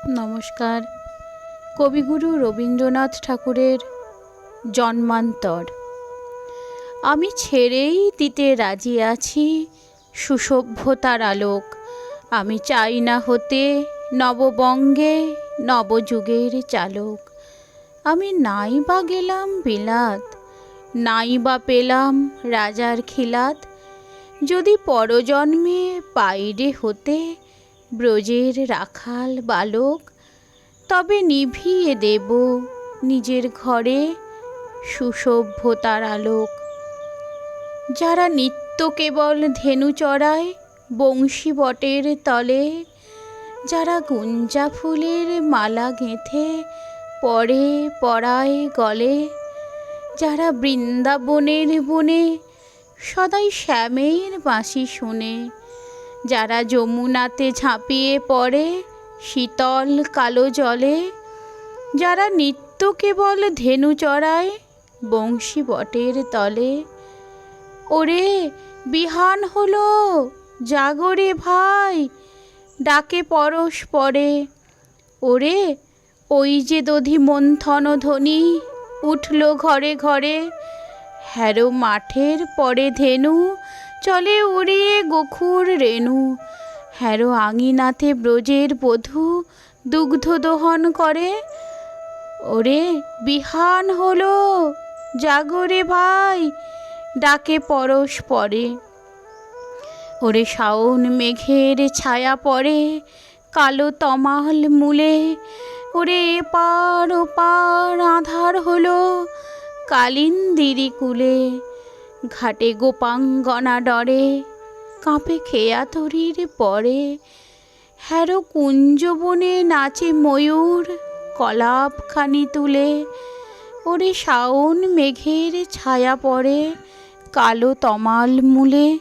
নমস্কার। কবিগুরু রবীন্দ্রনাথ ঠাকুরের জন্মান্তর। আমি ছেড়েই দিতে রাজি আছি সুসভ্যতার আলোক। আমি চাই না হতে নববঙ্গে নবযুগের চালক। আমি নাই বা গেলাম বিলাত, নাই বা পেলাম রাজার খিলাত। যদি পরজন্মে পাইরে হতে ব্রজের রাখাল বালক, তবে নিভিয়ে দেব নিজের ঘরে সুসভ্যতার আলোক। যারা নিত্য কেবল ধেনু চড়ায় বংশী বটের তলে, যারা গুঞ্জা ফুলের মালা গেঁথে পরে পরায় গলে, যারা বৃন্দাবনের বনে সদাই শ্যামের বাঁশি শুনে, যারা যমুনাতে ঝাঁপিয়ে পড়ে শীতল কালো জলে, যারা নিত্য কেবল ধেনু চড়ায় বংশী বটের তলে। ওরে বিহান হলো, জাগরে ভাই, ডাকে পরস্পরে। ওরে ওই যে দধি মন্থন ধ্বনি উঠল ঘরে ঘরে। হ্যারো মাঠের পরে ধেনু চলে উড়িয়ে গোখুর রেণু। হ্যারো আঙিনাতে ব্রজের বধূ দুগ্ধ দোহন করে। ওরে বিহান হলো, জাগরে ভাই, ডাকে পরস্পরে। ওরে শাওন মেঘের ছায়া পড়ে কালো তমাল মূলে। ওরে এপার ওপার আঁধার হলো কালিন্দিরি কূলে। ঘাটে গোপাঙ্গনা ডরে কাঁপে খেয়া তরীর পরে। হ্যারো কুঞ্জবনে নাচে ময়ূর কলাপখানি তুলে। ওরে শাওন মেঘের ছায়া পড়ে কালো তমাল মূলে।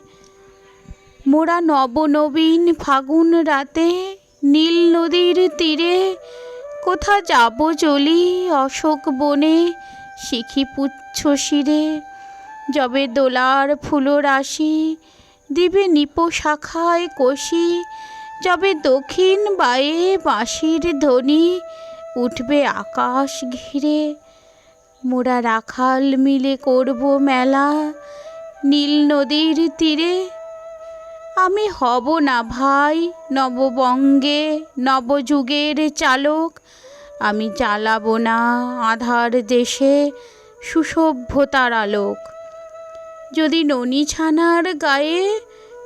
মোরা নবনবীন ফাগুন রাতে নীল নদীর তীরে, কোথা যাব চলি অশোক বনে শিখি পুচ্ছ শিরে। যবে দোলার ফুলো রাশি দিবে নিপ শাখায় কষি, যবে দক্ষিণ বায়ে বাঁশির ধ্বনি উঠবে আকাশ ঘিরে। মোরা রাখাল মিলে করব মেলা নীল নদীর তীরে। আমি হব না ভাই নববঙ্গে নবযুগের চালক। আমি জ্বালাবো না আধার দেশে সুসভ্যতার আলোক। যদি ননী ছানার গায়ে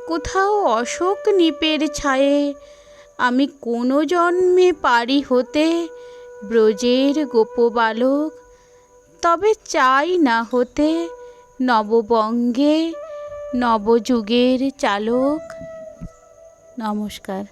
কোথাও অশোক নিপের ছায়ে, আমি কোনো জন্মে পারি হতে ব্রজের গোপবালক। তবে চাই না হতে নববঙ্গে নবযুগের চালক। নমস্কার।